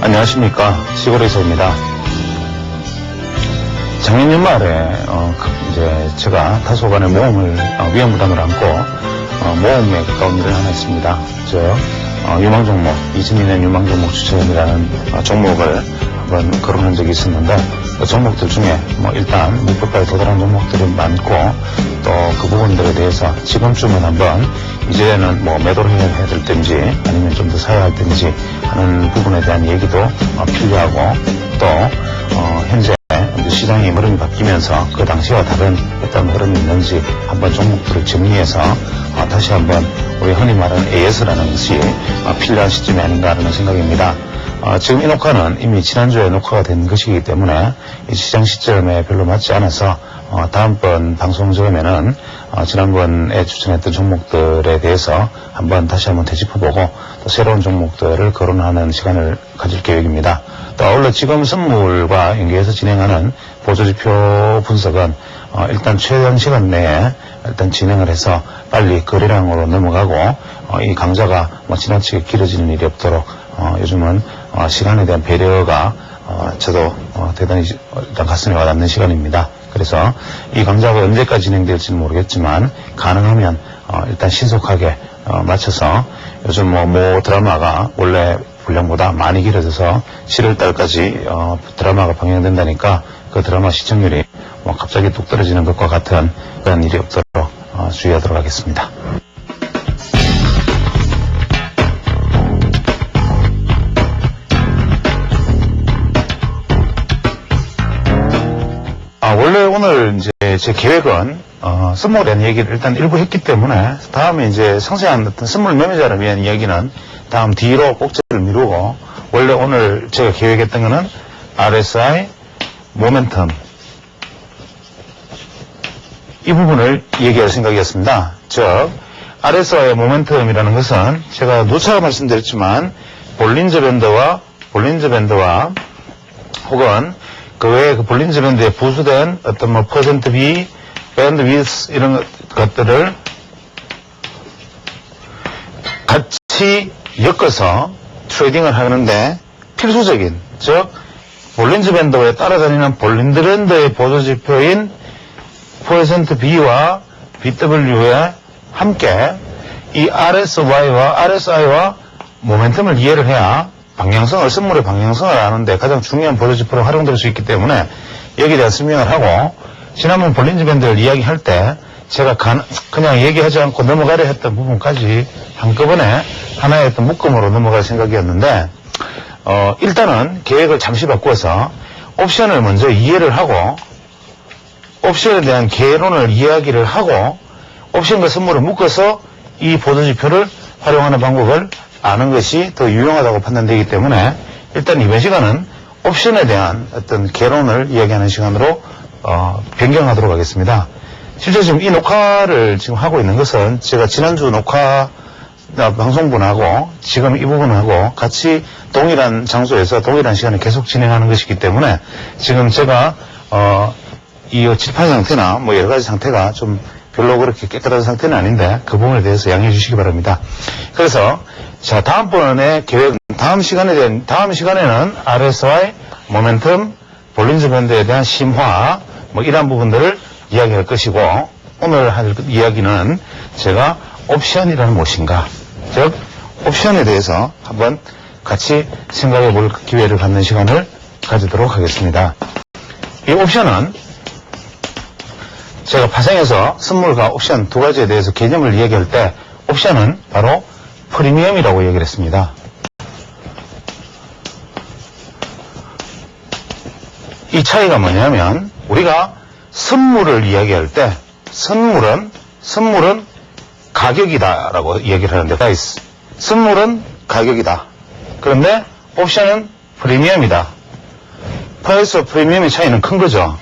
안녕하십니까. 시골에서입니다. 작년 연말에 이제 제가 다소간의 모험을 위험 부담을 안고 모험에 가까운 일을 하나 했습니다. 유망 종목 2002년 유망 종목 추천이라는 종목을 한번 거론한 적이 있었는데 그 종목들 중에 일단 목표가에 도달한 종목들이 많고 또 그 부분들에 대해서 지금쯤은 한번 이제는 매도를 해야 될 때인지 아니면 좀 더 사야 할 때인지 하는 부분에 대한 얘기도 필요하고 또 현재 시장의 흐름이 바뀌면서 그 당시와 다른 어떤 흐름이 있는지 한번 종목들을 정리해서 다시 한번 우리 흔히 말하는 AS라는 것이 필요한 시점이 아닌가라는 생각입니다. 지금 이 녹화는 이미 지난주에 녹화가 된 것이기 때문에 이 시장 시점에 별로 맞지 않아서 다음번 방송 즈음에는 지난번에 추천했던 종목들에 대해서 다시 한번 되짚어보고 또 새로운 종목들을 거론하는 시간을 가질 계획입니다. 또 아울러 지금 선물과 연계해서 진행하는 보조지표 분석은 일단 최단 시간 내에 일단 진행을 해서 빨리 거래량으로 넘어가고 이 강좌가 지나치게 길어지는 일이 없도록 요즘은 시간에 대한 배려가 저도 대단히 일단 가슴에 와닿는 시간입니다. 그래서 이 강좌가 언제까지 진행될지는 모르겠지만 가능하면 일단 신속하게 맞춰서 요즘 모 드라마가 원래 분량보다 많이 길어져서 7월달까지 드라마가 방영된다니까 그 드라마 시청률이 갑자기 뚝 떨어지는 것과 같은 그런 일이 없도록 주의하도록 하겠습니다. 원래 오늘 이제 제 계획은 선물에 대한 얘기를 일단 일부 했기 때문에 다음에 이제 상세한 어떤 선물 매매자를 위한 이야기는 다음 뒤로 꼭지를 미루고 원래 오늘 제가 계획했던 거는 RSI, 모멘텀 이 부분을 얘기할 생각이었습니다. 즉 RSI의 모멘텀이라는 것은 제가 누차 말씀드렸지만 볼린저 밴드와 혹은 그 외에 그 볼린저 밴드에 부수된 어떤 퍼센트 B, 밴드 위스 이런 것들을 같이 엮어서 트레이딩을 하는데 필수적인, 즉 볼린저 밴드에 따라다니는 볼린저 밴드의 보조지표인 퍼센트 B와 BW에 함께 이 RSY와 RSI와 모멘텀을 이해를 해야 선물의 방향성을 아는데 가장 중요한 보조지표로 활용될 수 있기 때문에 여기에 대한 설명을 하고 지난번 볼린저 밴드를 이야기할 때 제가 그냥 얘기하지 않고 넘어가려 했던 부분까지 한꺼번에 하나의 어떤 묶음으로 넘어갈 생각이었는데 일단은 계획을 잠시 바꾸어서 옵션을 먼저 이해를 하고 옵션에 대한 개론을 이야기를 하고 옵션과 선물을 묶어서 이 보조지표를 활용하는 방법을 아는 것이 더 유용하다고 판단되기 때문에 일단 이번 시간은 옵션에 대한 어떤 개론을 이야기하는 시간으로 변경하도록 하겠습니다. 실제 지금 이 녹화를 지금 하고 있는 것은 제가 지난주 녹화 방송분하고 지금 이 부분하고 같이 동일한 장소에서 동일한 시간에 계속 진행하는 것이기 때문에 지금 제가 이 칠판 상태나 여러 가지 상태가 좀 별로 그렇게 깨끗한 상태는 아닌데 그 부분에 대해서 양해해 주시기 바랍니다. 그래서 자, 다음번에 계획, 다음 시간에는 RSI, 모멘텀, 볼린저 밴드에 대한 심화, 이런 부분들을 이야기할 것이고, 오늘 할 이야기는 제가 옵션이라는 무엇인가, 즉, 옵션에 대해서 한번 같이 생각해 볼 기회를 갖는 시간을 가지도록 하겠습니다. 이 옵션은 제가 파생해서 선물과 옵션 두 가지에 대해서 개념을 이야기할 때, 옵션은 바로 프리미엄이라고 얘기를 했습니다. 이 차이가 뭐냐면 우리가 선물을 이야기할 때 선물은 가격이다라고 얘기를 하는데 선물은 가격이다. 그런데 옵션은 프리미엄이다. 프라이스와 프리미엄의 차이는 큰 거죠.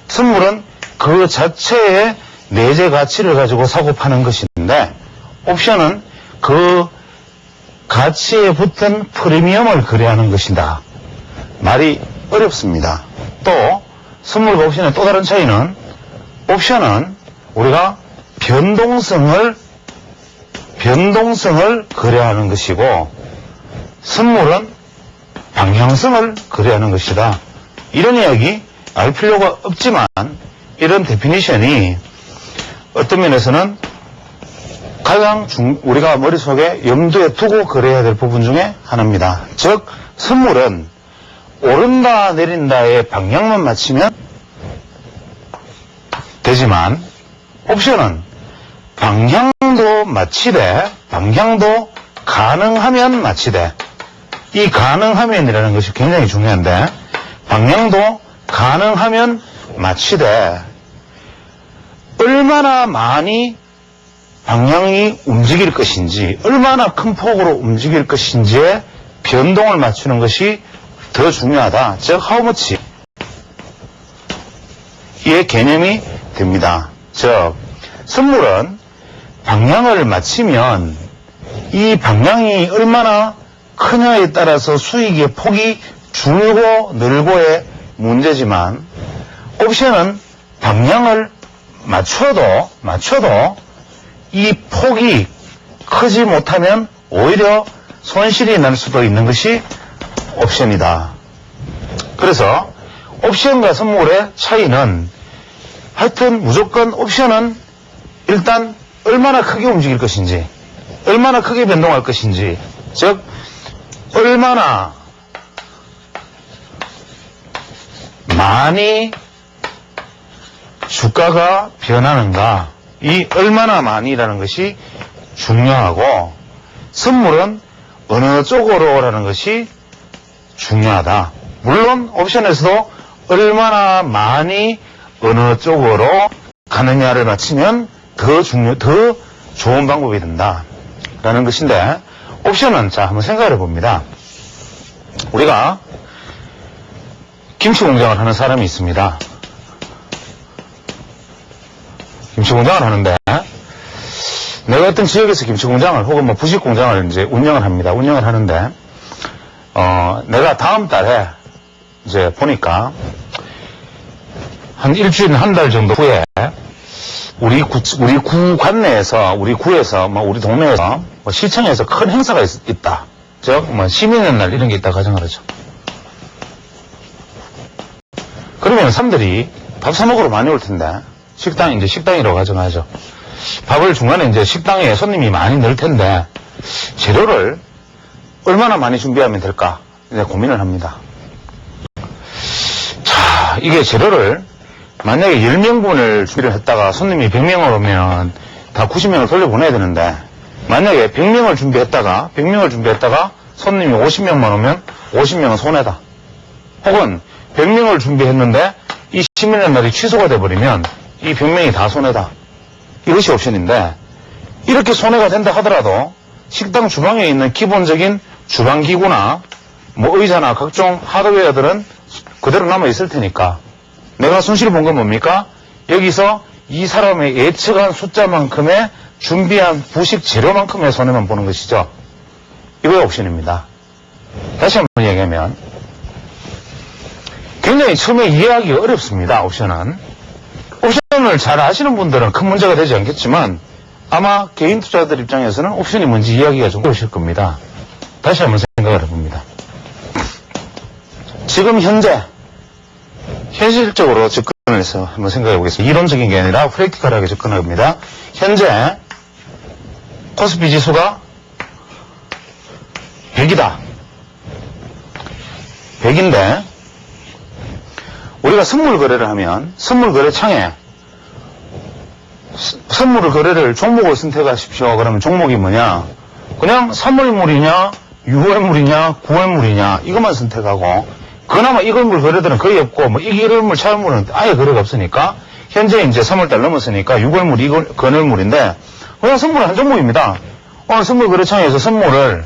선물은 그 자체의 내재 가치를 가지고 사고 파는 것인데 옵션은 그 가치에 붙은 프리미엄을 거래하는 것이다. 말이 어렵습니다. 또 선물과 옵션의 또 다른 차이는 옵션은 우리가 변동성을 거래하는 것이고 선물은 방향성을 거래하는 것이다. 이런 이야기 알 필요가 없지만 이런 데피니션이 어떤 면에서는 가장 우리가 머릿속에 염두에 두고 거래해야 될 부분 중에 하나입니다. 즉 선물은 오른다 내린다의 방향만 맞추면 되지만 옵션은 방향도 맞추되 방향도 가능하면 맞추되 이 가능하면이라는 것이 굉장히 중요한데 방향도 가능하면 맞추되 얼마나 많이 방향이 움직일 것인지 얼마나 큰 폭으로 움직일 것인지에 변동을 맞추는 것이 더 중요하다. 즉 how much 이의 개념이 됩니다. 즉 선물은 방향을 맞추면 이 방향이 얼마나 크냐에 따라서 수익의 폭이 줄고 늘고의 문제지만 옵션은 방향을 맞춰도 이 폭이 크지 못하면 오히려 손실이 날 수도 있는 것이 옵션이다. 그래서 옵션과 선물의 차이는 하여튼 무조건 옵션은 일단 얼마나 크게 움직일 것인지 얼마나 크게 변동할 것인지 즉 얼마나 많이 주가가 변하는가 이 얼마나 많이라는 것이 중요하고 선물은 어느 쪽으로라는 것이 중요하다. 물론 옵션에서도 얼마나 많이 어느 쪽으로 가느냐를 맞추면 더 좋은 방법이 된다 라는 것인데 옵션은 자 한번 생각을 해봅니다. 우리가 김치 공장을 하는 사람이 있습니다. 김치 공장을 하는데 내가 어떤 지역에서 김치 공장을 혹은 뭐 부식 공장을 이제 운영을 합니다. 운영을 하는데 내가 다음 달에 이제 보니까 한 일주일 한 달 정도 후에 우리 구 관내에서 우리 구에서 뭐 우리 동네에서 뭐 시청에서 큰 행사가 있다. 즉 뭐 시민의 날 이런 게 있다 가정을 하죠. 그러면 사람들이 밥 사 먹으러 많이 올 텐데 식당이라고 가정하죠. 밥을 중간에 이제 식당에 손님이 많이 늘 텐데 재료를 얼마나 많이 준비하면 될까 이제 고민을 합니다. 자, 이게 재료를 만약에 10명분을 준비를 했다가 손님이 100명을 오면 다 90명을 돌려보내야 되는데 만약에 100명을 준비했다가 손님이 50명만 오면 50명은 손해다. 혹은 100명을 준비했는데 이 시민의 날이 취소가 돼버리면 이 100명이 다 손해다. 이것이 옵션인데 이렇게 손해가 된다 하더라도 식당 주방에 있는 기본적인 주방기구나 뭐 의자나 각종 하드웨어들은 그대로 남아있을 테니까 내가 손실을 본 건 뭡니까? 여기서 이 사람의 예측한 숫자만큼의 준비한 부식 재료만큼의 손해만 보는 것이죠. 이거의 옵션입니다. 다시 한번 얘기하면 굉장히 처음에 이해하기가 어렵습니다. 옵션은 잘 아시는 분들은 큰 문제가 되지 않겠지만 아마 개인 투자자들 입장에서는 옵션이 뭔지 이해하기가 좀 어려우실 겁니다. 다시 한번 생각을 해봅니다. 지금 현실적으로 접근을 해서 한번 생각해 보겠습니다. 이론적인 게 아니라 프랙티컬하게 접근해 봅니다. 현재 코스피 지수가 100이다. 100인데 우리가 선물 거래를 하면 선물 거래 창에 선물을 거래를 종목을 선택하십시오. 그러면 종목이 뭐냐? 그냥 3월물이냐 6월물이냐 9월물이냐 이것만 선택하고 그나마 1월물 거래들은 거의 없고 뭐 1월물 차월물은 아예 거래가 없으니까 현재 이제 3월달 넘었으니까 6월물 건월물인데 그냥 선물은 한 종목입니다. 오늘 선물 거래창에서 선물을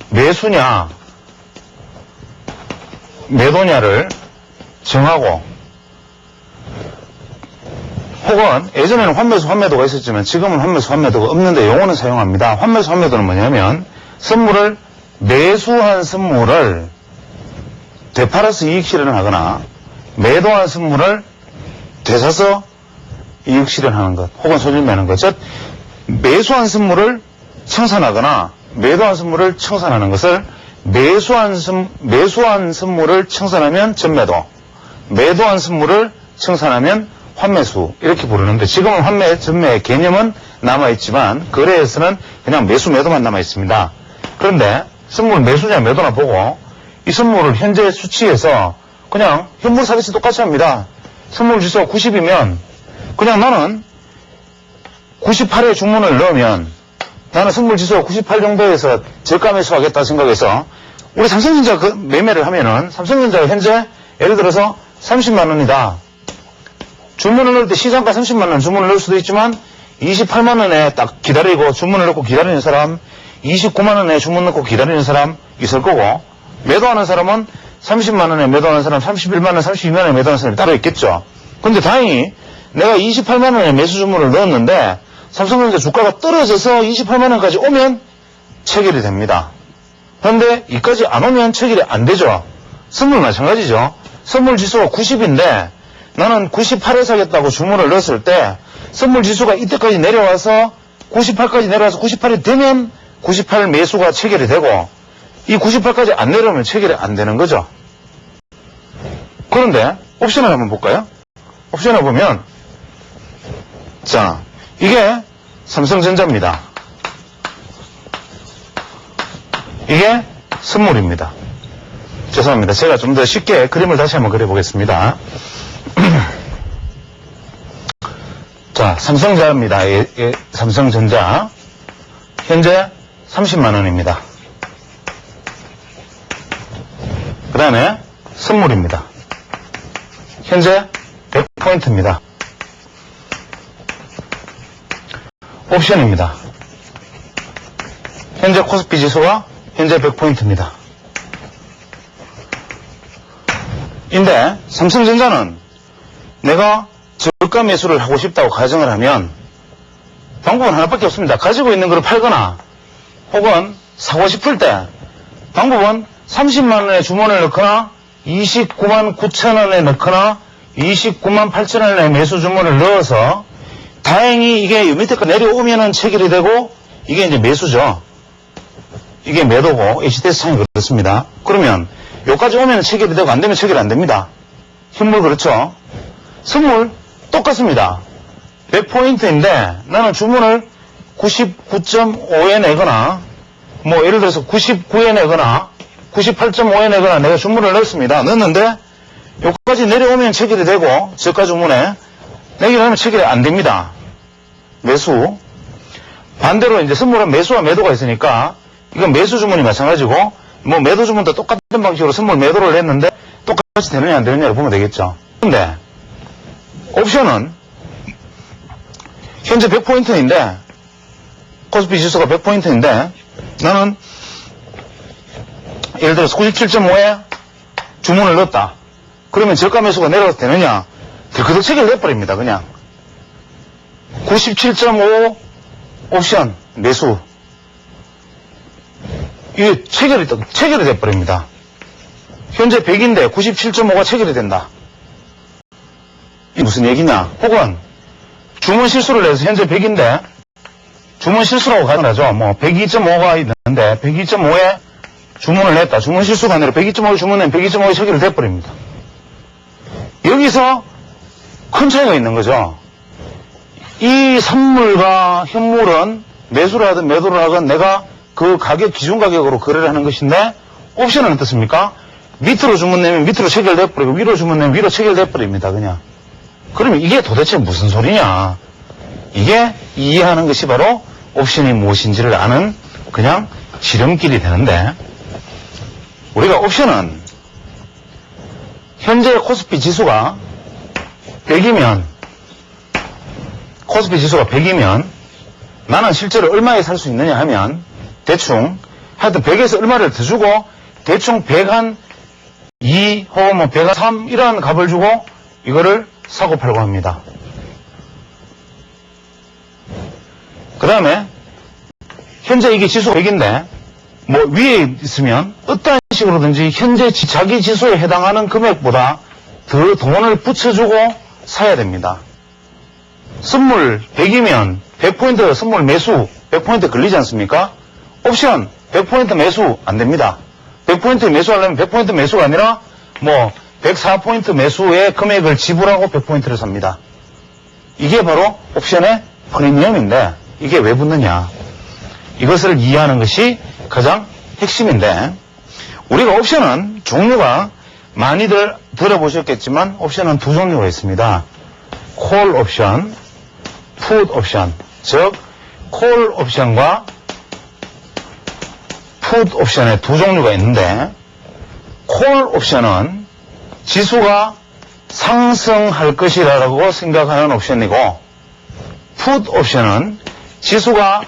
매수냐 매도냐를 정하고 혹은 예전에는 환매수 환매도가 있었지만 지금은 환매수 환매도가 없는데 용어는 사용합니다. 환매수 환매도는 뭐냐면 선물을 매수한 선물을 되팔아서 이익 실현을 하거나 매도한 선물을 되사서 이익 실현하는 것 혹은 손실매는 것. 즉 매수한 선물을 청산하거나 매도한 선물을 청산하는 것을 매수한 선물을 청산하면 전매도, 매도한 선물을 청산하면 환매수 이렇게 부르는데 지금은 환매, 전매 개념은 남아있지만 거래에서는 그냥 매수, 매도만 남아있습니다. 그런데 선물 매수냐 매도나 보고 이 선물을 현재 수치에서 그냥 현물 사듯이 똑같이 합니다. 선물 지수가 90이면 그냥 나는 98에 주문을 넣으면 나는 선물 지수가 98 정도에서 저가 매수하겠다 생각해서 우리 삼성전자 그 매매를 하면은 삼성전자가 현재 예를 들어서 30만 원이다. 주문을 넣을 때 시장가 30만 원 주문을 넣을 수도 있지만 28만 원에 딱 기다리고 주문을 넣고 기다리는 사람, 29만 원에 주문 넣고 기다리는 사람 있을 거고 매도하는 사람은 30만 원에 매도하는 사람, 31만 원, 32만 원에 매도하는 사람이 따로 있겠죠. 근데 다행히 내가 28만 원에 매수 주문을 넣었는데 삼성전자 주가가 떨어져서 28만 원까지 오면 체결이 됩니다. 그런데 이까지 안 오면 체결이 안 되죠. 선물 마찬가지죠. 선물 지수가 90인데 나는 98에 사겠다고 주문을 넣었을 때 선물 지수가 이때까지 내려와서 98까지 내려와서 98이 되면 98 매수가 체결이 되고 이 98까지 안 내려오면 체결이 안 되는 거죠. 그런데 옵션을 한번 볼까요? 옵션을 보면 자, 이게 삼성전자입니다. 이게 선물입니다. 죄송합니다. 제가 좀 더 쉽게 그림을 다시 한번 그려보겠습니다. 자, 삼성전자입니다. 삼성전자. 현재 30만 원입니다. 그 다음에 선물입니다. 현재 100포인트입니다. 옵션입니다. 현재 코스피 지수가 현재 100포인트입니다. 인데 삼성전자는 내가 저가 매수를 하고 싶다고 가정을 하면 방법은 하나밖에 없습니다. 가지고 있는 것을 팔거나 혹은 사고 싶을 때 방법은 30만 원에 주문을 넣거나 29만 9천 원에 넣거나 29만 8천 원에 매수 주문을 넣어서 다행히 이게 밑에까지 내려오면은 체결이 되고 이게 이제 매수죠. 이게 매도고 HTS 창이 그렇습니다. 그러면 여기까지 오면 체결이 되고 안 되면 체결이 안 됩니다. 현물 그렇죠. 선물 똑같습니다. 100포인트인데 나는 주문을 99.5에 내거나 뭐 예를 들어서 99에 내거나 98.5에 내거나 내가 주문을 넣었습니다. 넣었는데 여기까지 내려오면 체결이 되고 저가 주문에 내기를 하면 체결이 안 됩니다. 매수. 반대로 이제 선물은 매수와 매도가 있으니까 이건 매수 주문이 마찬가지고 뭐 매도 주문도 똑같은 방식으로 선물 매도를 했는데 똑같이 되느냐 안 되느냐를 보면 되겠죠. 근데 옵션은 현재 100포인트인데 코스피 지수가 100포인트인데 나는 예를 들어서 97.5에 주문을 넣었다. 그러면 저가 매수가 내려가도 되느냐? 그대로 체결돼버립니다. 그냥 97.5 옵션 매수 이게 체결이 돼버립니다. 현재 100인데 97.5가 체결이 된다. 이게 무슨 얘기냐? 혹은 주문 실수를 해서 현재 100인데 주문 실수라고 가정하죠. 뭐 102.5가 있는데 102.5에 주문을 냈다. 주문 실수가 아니라 102.5에 주문하면 102.5에 체결이 돼버립니다. 여기서 큰 차이가 있는 거죠. 이 선물과 현물은 매수를 하든 매도를 하든 내가 그 가격 기준 가격으로 거래를 하는 것인데 옵션은 어떻습니까? 밑으로 주문 내면 밑으로 체결돼버리고 위로 주문 내면 위로 체결돼버립니다. 그냥. 그러면 이게 도대체 무슨 소리냐? 이게 이해하는 것이 바로 옵션이 무엇인지를 아는 그냥 지름길이 되는데 우리가 옵션은 현재 코스피 지수가 100이면 코스피 지수가 100이면 나는 실제로 얼마에 살 수 있느냐 하면 대충 하여튼 100에서 얼마를 더 주고 대충 100한 2 혹은 뭐 100한 3 이런 값을 주고 이거를 사고 팔고 합니다. 그 다음에 현재 이게 지수가 100인데 뭐 위에 있으면 어떠한 식으로든지 현재 자기 지수에 해당하는 금액보다 더 돈을 붙여주고 사야 됩니다. 선물 100이면 100포인트 선물 매수 100포인트 걸리지 않습니까? 옵션 100포인트 매수 안 됩니다. 100포인트 매수하려면 100포인트 매수가 아니라 뭐 104포인트 매수의 금액을 지불하고 100포인트를 삽니다. 이게 바로 옵션의 프리미엄인데 이게 왜 붙느냐. 이것을 이해하는 것이 가장 핵심인데 우리가 옵션은 종류가 많이들 들어보셨겠지만 옵션은 두 종류가 있습니다. 콜 옵션, 풋 옵션. 즉 콜 옵션과 풋 옵션의 두 종류가 있는데 콜 옵션은 지수가 상승할 것이라고 생각하는 옵션이고 풋 옵션은 지수가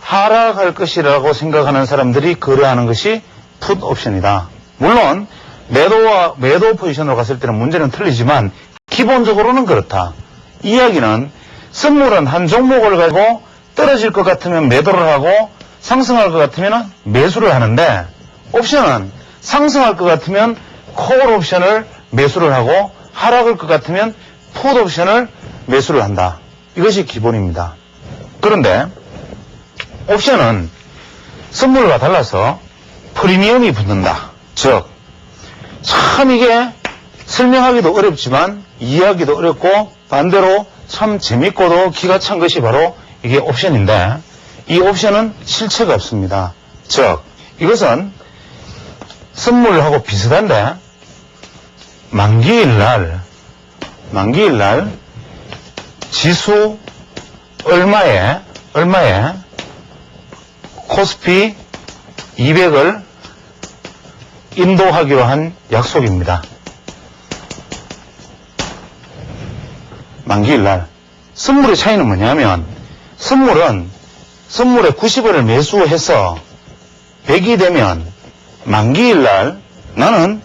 하락할 것이라고 생각하는 사람들이 거래하는 것이 풋 옵션이다. 물론 매도 포지션으로 갔을 때는 문제는 틀리지만 기본적으로는 그렇다. 이야기는 선물은 한 종목을 가지고 떨어질 것 같으면 매도를 하고 상승할 것 같으면 매수를 하는데 옵션은 상승할 것 같으면 콜 옵션을 매수를 하고 하락할 것 같으면 풋 옵션을 매수를 한다. 이것이 기본입니다. 그런데 옵션은 선물과 달라서 프리미엄이 붙는다. 즉, 참 이게 설명하기도 어렵지만 이해하기도 어렵고 반대로 참 재밌고도 기가 찬 것이 바로 이게 옵션인데 이 옵션은 실체가 없습니다. 즉, 이것은 선물하고 비슷한데 만기일 날 지수 얼마에 코스피 200을 인도하기로 한 약속입니다. 만기일 날. 선물의 차이는 뭐냐면 선물에 90원을 매수해서 100이 되면 만기일 날 나는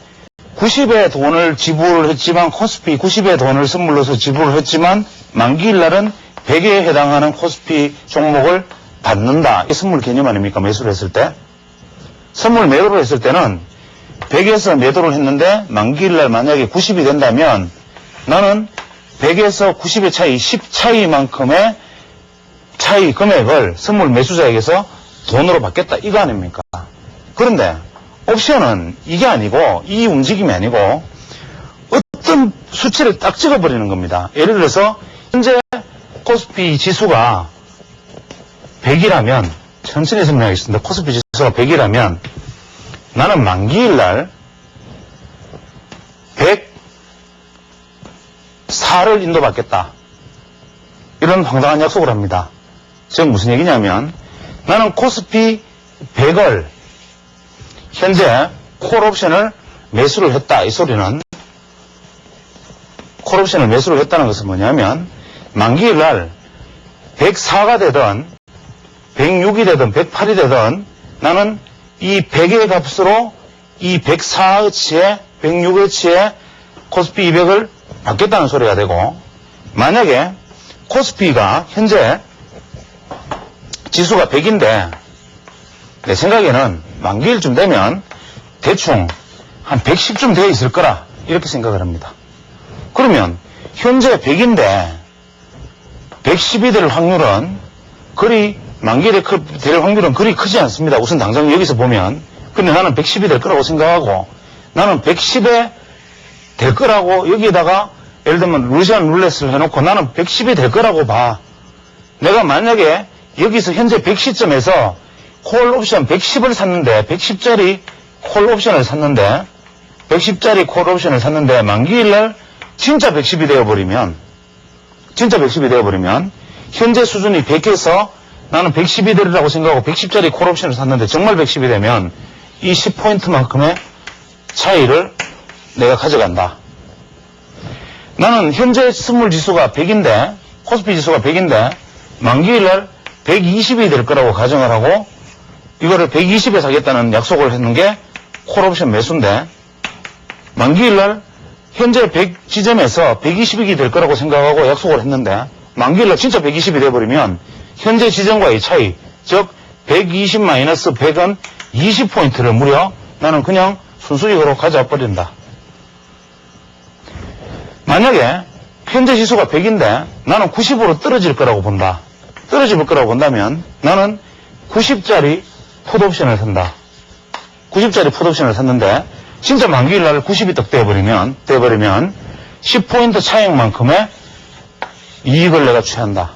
90의 돈을 지불했지만 코스피 90의 돈을 선물로서 지불했지만 만기일 날은 100에 해당하는 코스피 종목을 받는다. 이 선물 개념 아닙니까? 매수를 했을 때. 선물 매도를 했을 때는 100에서 매도를 했는데 만기일 날 만약에 90이 된다면 나는 100에서 90의 차이 10 차이만큼의 차이 금액을 선물 매수자에게서 돈으로 받겠다. 이거 아닙니까? 그런데 옵션은 이게 아니고 이 움직임이 아니고 어떤 수치를 딱 찍어버리는 겁니다. 예를 들어서 현재 코스피 지수가 100이라면 천천히 설명하겠습니다. 코스피 지수가 100이라면 나는 만기일 날 104를 인도받겠다. 이런 황당한 약속을 합니다. 즉 무슨 얘기냐면 나는 코스피 100을 현재 콜옵션을 매수를 했다. 이 소리는 콜옵션을 매수를 했다는 것은 뭐냐면 만기일 날 104가 되든 106이 되든 108이 되든 나는 이 100의 값으로 이 104어치에 106어치에 코스피 200을 받겠다는 소리가 되고 만약에 코스피가 현재 지수가 100인데 내 생각에는 만기일쯤 되면 대충 한 110쯤 되어 있을 거라 이렇게 생각을 합니다. 그러면 현재 100인데 110이 될 확률은 만기일에 될 확률은 그리 크지 않습니다. 우선 당장 여기서 보면. 근데 나는 110이 될 거라고 생각하고 나는 110에 될 거라고 여기에다가 예를 들면 루시안 룰렛을 해놓고 나는 110이 될 거라고 봐. 내가 만약에 여기서 현재 110점에서 콜 옵션 110을 샀는데 110짜리 콜 옵션을 샀는데 110짜리 콜 옵션을 샀는데 만기일날 진짜 110이 되어버리면 현재 수준이 100에서 나는 110이 되리라고 생각하고 110짜리 콜 옵션을 샀는데 정말 110이 되면 이 10포인트만큼의 차이를 내가 가져간다. 나는 현재 선물 지수가 100인데 코스피 지수가 100인데 만기일날 120이 될 거라고 가정을 하고 이거를 120에 사겠다는 약속을 했는 게 콜옵션 매수인데 만기일날 현재 100 지점에서 120이 될 거라고 생각하고 약속을 했는데 만기일날 진짜 120이 돼버리면 현재 지점과의 차이 즉 120-100은 20포인트를 무려 나는 그냥 순수익으로 가져와 버린다. 만약에 현재 지수가 100인데 나는 90으로 떨어질 거라고 본다. 떨어질 거라고 본다면 나는 90짜리 풋옵션을 산다. 90짜리 풋옵션을 샀는데 진짜 만기일 날 90이 딱 돼버리면 10포인트 차익만큼의 이익을 내가 취한다.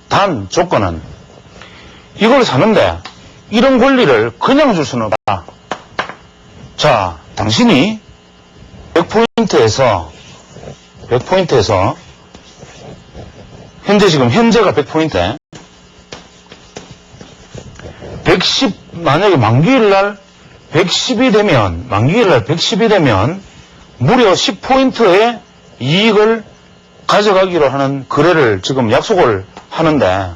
단 조건은 이걸 사는데 이런 권리를 그냥 줄 수는 없다. 자, 당신이 100포인트에서 현재가 100포인트 110 만약에 만기일 날 110이 되면 무려 10포인트의 이익을 가져가기로 하는 거래를 지금 약속을 하는데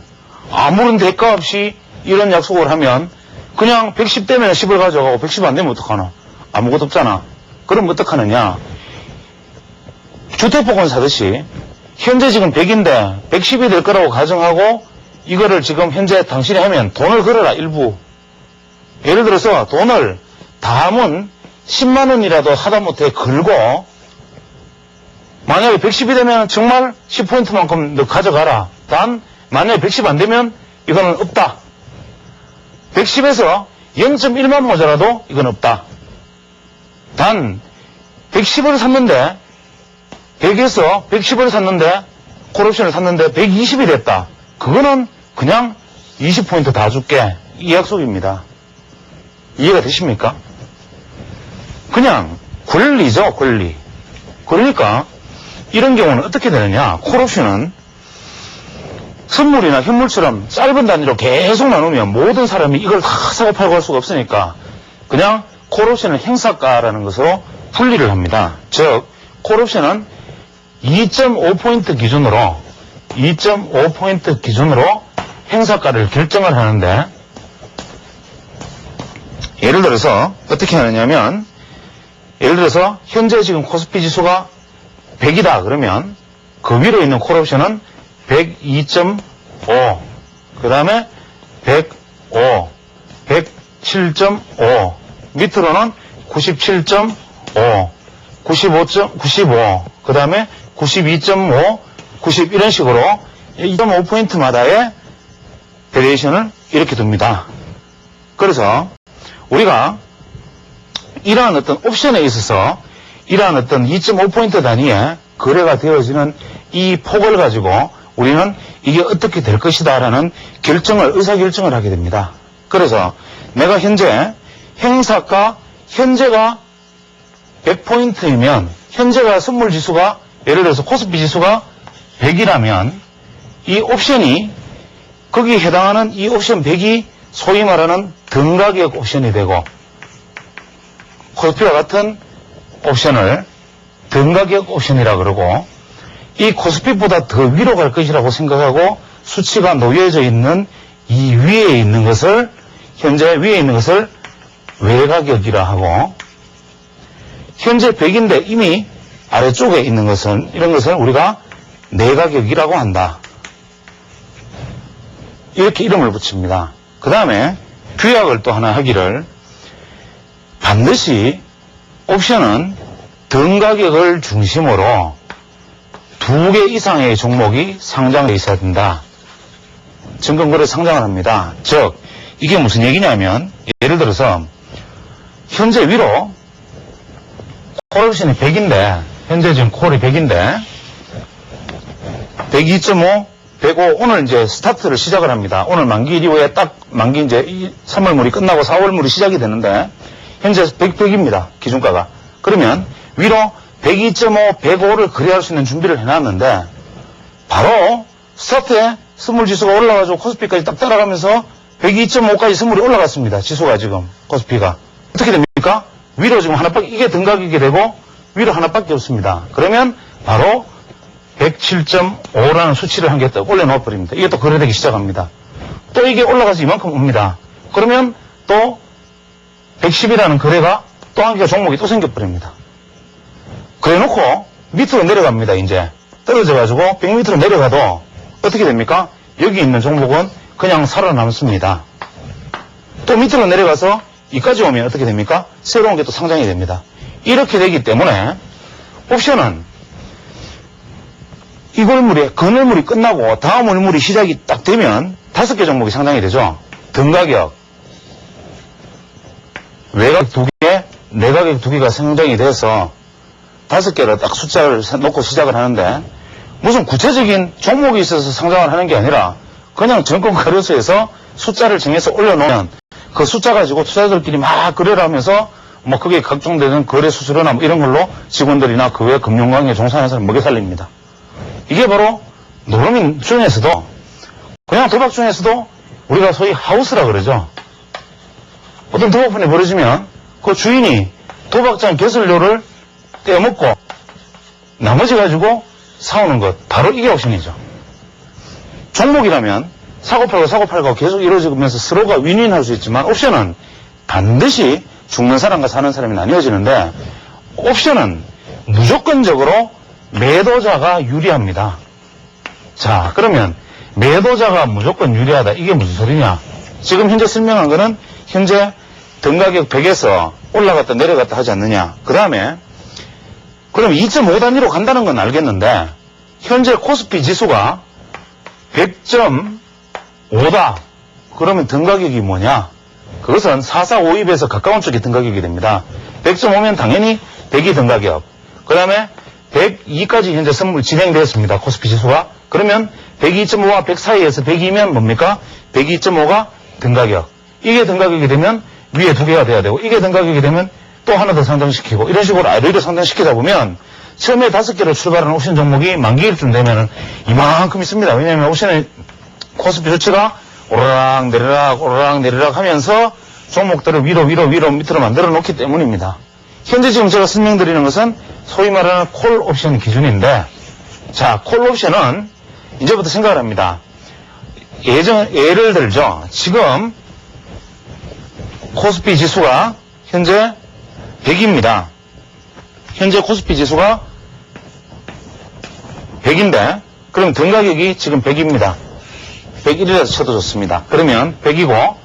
아무런 대가 없이 이런 약속을 하면 그냥 110 되면 10을 가져가고 110 안 되면 어떡하나? 아무것도 없잖아. 그럼 어떡하느냐? 주택복권 사듯이 현재 지금 100인데 110이 될 거라고 가정하고 이거를 지금 현재 당신이 하면 돈을 걸어라 일부. 예를 들어서 돈을 담은 10만 원이라도 하다못해 걸고 만약에 110이 되면 정말 10포인트만큼 너 가져가라. 단 만약에 110 안 되면 이거는 없다. 110에서 0.1만 모자라도 이건 없다. 단 110을 샀는데 100에서 110을 샀는데 콜옵션을 샀는데 120이 됐다. 그거는 그냥 20포인트 다 줄게. 이 약속입니다. 이해가 되십니까? 그냥 권리죠, 권리. 그러니까 이런 경우는 어떻게 되느냐? 콜옵션은 선물이나 현물처럼 짧은 단위로 계속 나누면 모든 사람이 이걸 다 사고 팔고 할 수가 없으니까 그냥 콜옵션은 행사가라는 것으로 분리를 합니다. 즉 콜옵션은 2.5포인트 기준으로 행사가를 결정을 하는데 예를 들어서 어떻게 하느냐면 예를 들어서 현재 지금 코스피 지수가 100이다 그러면 그 위로 있는 콜옵션은 102.5 그 다음에 105 107.5 밑으로는 97.5 95.95 그 다음에 92.5 90 이런 식으로 2.5포인트마다의 베리에이션을 이렇게 둡니다. 그래서 우리가 이러한 어떤 옵션에 있어서 이러한 어떤 2.5포인트 단위의 거래가 되어지는 이 폭을 가지고 우리는 이게 어떻게 될 것이다 라는 의사결정을 하게 됩니다. 그래서 내가 현재 행사가 현재가 100포인트이면 현재가 선물 지수가 예를 들어서 코스피 지수가 100이라면 이 옵션이 거기에 해당하는 이 옵션 100이 소위 말하는 등가격 옵션이 되고 코스피와 같은 옵션을 등가격 옵션이라 그러고 이 코스피보다 더 위로 갈 것이라고 생각하고 수치가 놓여져 있는 이 위에 있는 것을 현재 위에 있는 것을 외가격이라 하고 현재 100인데 이미 아래쪽에 있는 것은 이런 것을 우리가 내가격이라고 한다. 이렇게 이름을 붙입니다. 그 다음에 규약을 또 하나 하기를 반드시 옵션은 등가격을 중심으로 2개 이상의 종목이 상장되어 있어야 된다. 증권거래 상장을 합니다. 즉 이게 무슨 얘기냐면 예를 들어서 현재 위로 콜옵션이 100인데 현재 지금 콜이 100인데 102.5 105 오늘 이제 스타트를 시작을 합니다. 오늘 만기일 이후에 딱 만기 이제 3월물이 끝나고 4월물이 시작이 되는데 현재 100입니다. 기준가가. 그러면 위로 102.5, 105를 거래할 수 있는 준비를 해놨는데 바로 스타트에 선물지수가 올라가지고 코스피까지 딱 따라가면서 102.5까지 선물이 올라갔습니다. 지수가 지금 코스피가. 어떻게 됩니까? 위로 지금 하나밖에 이게 등가격이 되고 위로 하나밖에 없습니다. 그러면 바로 107.5라는 수치를 한 개 더 올려놓아 버립니다. 이게 또 거래되기 시작합니다. 또 이게 올라가서 이만큼 옵니다. 그러면 또 110이라는 거래가 또 한 개가 종목이 또 생겨버립니다. 그래 놓고 밑으로 내려갑니다. 이제 떨어져가지고 100 밑으로 내려가도 어떻게 됩니까? 여기 있는 종목은 그냥 살아남습니다. 또 밑으로 내려가서 이까지 오면 어떻게 됩니까? 새로운 게 또 상장이 됩니다. 이렇게 되기 때문에 옵션은 이 골물이 건월물이 끝나고 다음 월물이 시작이 딱 되면 5개 종목이 상장이 되죠. 등가격, 외곽 2개, 내각액 2개가 상정이 돼서 5개를 딱 숫자를 놓고 시작을 하는데 무슨 구체적인 종목이 있어서 상장을 하는 게 아니라 그냥 정권 거래소에서 숫자를 정해서 올려놓으면 그 숫자 가지고 투자자들끼리 막 거래를 하면서 뭐 그게 각종 되는 거래 수수료나 뭐 이런 걸로 직원들이나 그 외 금융광에 종사하는 사람 먹여 살립니다. 이게 바로 노름인 중에서도 그냥 도박 중에서도 우리가 소위 하우스라 그러죠. 어떤 도박판이 벌어지면 그 주인이 도박장 개설료를 떼어먹고 나머지 가지고 사오는 것, 바로 이게 옵션이죠. 종목이라면 사고팔고 계속 이루어지면서 서로가 윈윈할 수 있지만 옵션은 반드시 죽는 사람과 사는 사람이 나뉘어지는데 옵션은 무조건적으로 매도자가 유리합니다. 자, 그러면 매도자가 무조건 유리하다. 이게 무슨 소리냐? 지금 현재 설명한 거는 현재 등가격 100에서 올라갔다 내려갔다 하지 않느냐. 그 다음에 그럼 2.5단위로 간다는 건 알겠는데 현재 코스피 지수가 100.5다. 그러면 등가격이 뭐냐? 그것은 4452에서 가까운 쪽이 등가격이 됩니다. 100.5면 당연히 100이 등가격. 그 다음에 102까지 현재 선물 진행되었습니다. 코스피 지수가. 그러면 102.5와 100 사이에서 102면 뭡니까? 102.5가 등가격. 이게 등가격이 되면 위에 2개가 돼야 되고 이게 등가격이 되면 또 하나 더 상장시키고 이런 식으로 아래로 상장시키다 보면 처음에 5개로 출발하는 옵션 종목이 만기일쯤 되면 이만큼 있습니다. 왜냐하면 옵션의 코스피 수치가 오르락 내리락 하면서 종목들을 위로 밑으로 만들어 놓기 때문입니다. 현재 지금 제가 설명드리는 것은 소위 말하는 콜 옵션 기준인데 자, 콜 옵션은 이제부터 생각을 합니다. 예를 들죠. 지금 코스피 지수가 현재 100입니다. 현재 코스피 지수가 100인데 그럼 등가격이 지금 100입니다. 101이라도 쳐도 좋습니다. 그러면 100이고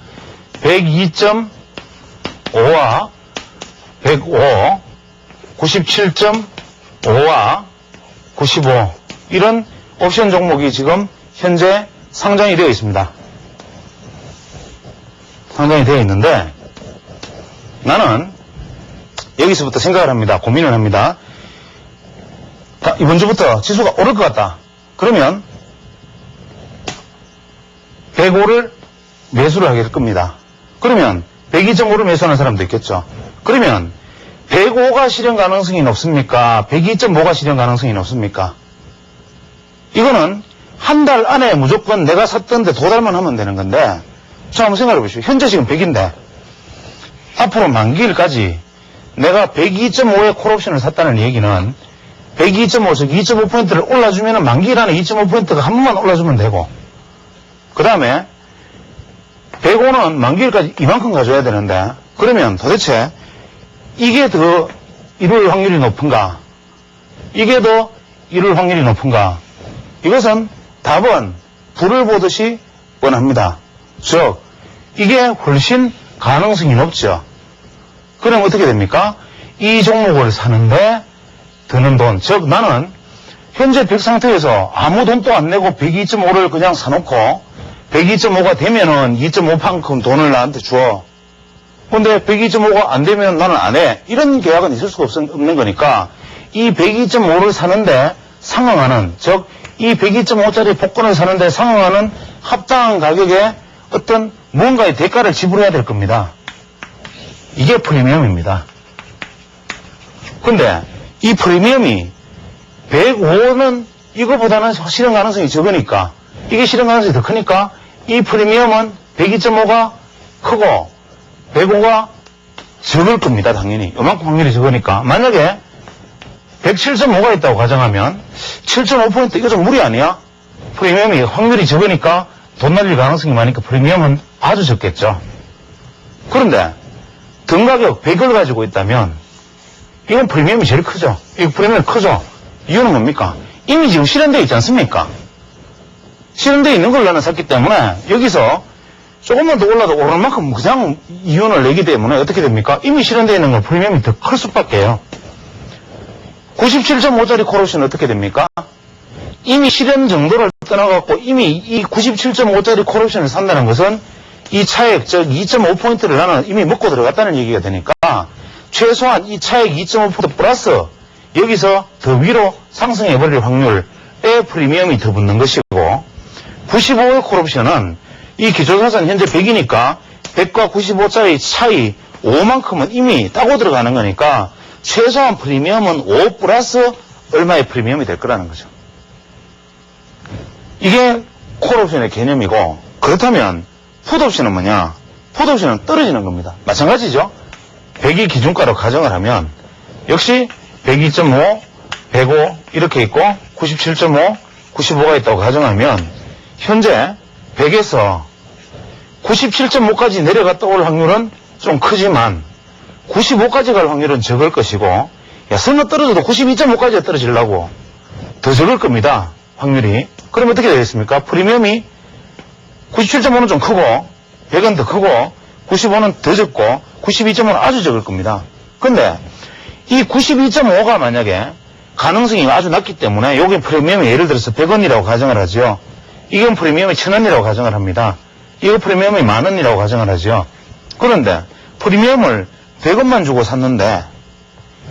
102.5와 105, 97.5와 95 이런 옵션 종목이 지금 현재 상장이 되어 있습니다. 상장이 되어 있는데 나는 여기서부터 생각을 합니다. 고민을 합니다. 이번 주부터 지수가 오를 것 같다. 그러면 105를 매수를 하게 될 겁니다. 그러면 102.5를 매수하는 사람도 있겠죠. 그러면 105가 실현 가능성이 높습니까? 102.5가 실현 가능성이 높습니까? 이거는 한 달 안에 무조건 내가 샀던데 도달만 하면 되는 건데 자, 한번 생각해 보십시오. 현재 지금 100인데 앞으로 만기일까지 내가 102.5의 콜옵션을 샀다는 얘기는 102.5, 즉 2.5포인트를 올라주면 만기일 안에 2.5포인트가 한 번만 올라주면 되고 그 다음에 105는 만기일까지 이만큼 가져야 되는데 그러면 도대체 이게 더 이룰 확률이 높은가? 이게 더 이룰 확률이 높은가? 이것은 답은 불을 보듯이 뻔합니다. 즉 이게 훨씬 가능성이 높죠. 그럼 어떻게 됩니까? 이 종목을 사는데 드는 돈, 즉 나는 현재 100 상태에서 아무 돈도 안 내고 102.5를 그냥 사놓고 102.5가 되면은 2.5만큼 돈을 나한테 줘. 근데 102.5가 안 되면 나는 안 해. 이런 계약은 있을 수가 없는 거니까 이 102.5를 사는데 상응하는, 즉 이 102.5짜리 복권을 사는데 상응하는 합당한 가격에 어떤 무언가의 대가를 지불해야 될 겁니다. 이게 프리미엄입니다. 근데 이 프리미엄이 105는 이거보다는 실현 가능성이 적으니까 이게 실현 가능성이 더 크니까 이 프리미엄은 102.5가 크고 105가 적을 겁니다. 당연히 이만큼 확률이 적으니까 만약에 107.5가 있다고 가정하면 7.5포인트 이거 좀 무리 아니야? 프리미엄이 확률이 적으니까 돈 날릴 가능성이 많으니까 프리미엄은 아주 적겠죠. 그런데 등가격 100을 가지고 있다면 이건 프리미엄이 제일 크죠. 이거 프리미엄이 크죠. 이유는 뭡니까? 이미 지금 실현되어 있지 않습니까? 실현되어 있는 걸 나는 샀기 때문에 여기서 조금만 더 올라도 오를 만큼 그냥 이윤을 내기 때문에 어떻게 됩니까? 이미 실현되어 있는 건 프리미엄이 더 클 수밖에요. 97.5짜리 콜옵션은 어떻게 됩니까? 이미 실현 정도를 떠나갖고 이미 이 97.5짜리 콜옵션을 산다는 것은 이 차액, 즉 2.5포인트를 나는 이미 먹고 들어갔다는 얘기가 되니까 최소한 이 차액 2.5포인트 플러스 여기서 더 위로 상승해버릴 확률의 프리미엄이 더 붙는 것이고 95의 콜옵션은 이 기초자산 현재 100이니까 100과 95짜리 차이 5만큼은 이미 따고 들어가는 거니까 최소한 프리미엄은 5 플러스 얼마의 프리미엄이 될 거라는 거죠. 이게 콜옵션의 개념이고 그렇다면 풋옵션은 뭐냐? 풋옵션은 떨어지는 겁니다. 마찬가지죠. 100이 기준가로 가정을 하면 역시 102.5, 105 이렇게 있고 97.5, 95가 있다고 가정하면 현재 100에서 97.5까지 내려갔다 올 확률은 좀 크지만 95까지 갈 확률은 적을 것이고 설마 떨어져도 92.5까지 떨어지려고 더 적을 겁니다. 확률이. 그럼 어떻게 되겠습니까? 프리미엄이 97.5는 좀 크고 100은 더 크고 95는 더 적고 92.5는 아주 적을 겁니다. 근데 이 92.5가 만약에 가능성이 아주 낮기 때문에 여기 프리미엄이 예를 들어서 100원이라고 가정을 하죠. 이건 프리미엄이 1000원이라고 가정을 합니다. 이거 프리미엄이 10,000원이라고 가정을 하죠. 그런데 프리미엄을 100원만 주고 샀는데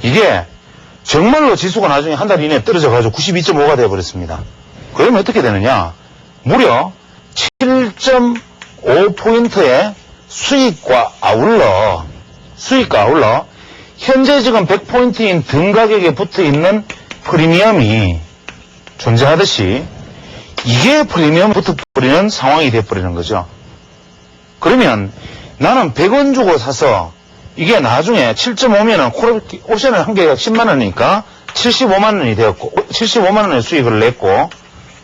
이게 정말로 지수가 나중에 한 달 이내에 떨어져가지고 92.5가 되어버렸습니다. 그러면 어떻게 되느냐? 무려 7.5포인트의 수익과 아울러 현재 지금 100포인트인 등 가격에 붙어있는 프리미엄이 존재하듯이 이게 프리미엄 붙어버리는 상황이 되어버리는 거죠. 그러면 나는 100원 주고 사서 이게 나중에 7.5면은 콜옵션을 한 개가 10만원이니까 75만원이 되었고 75만원의 수익을 냈고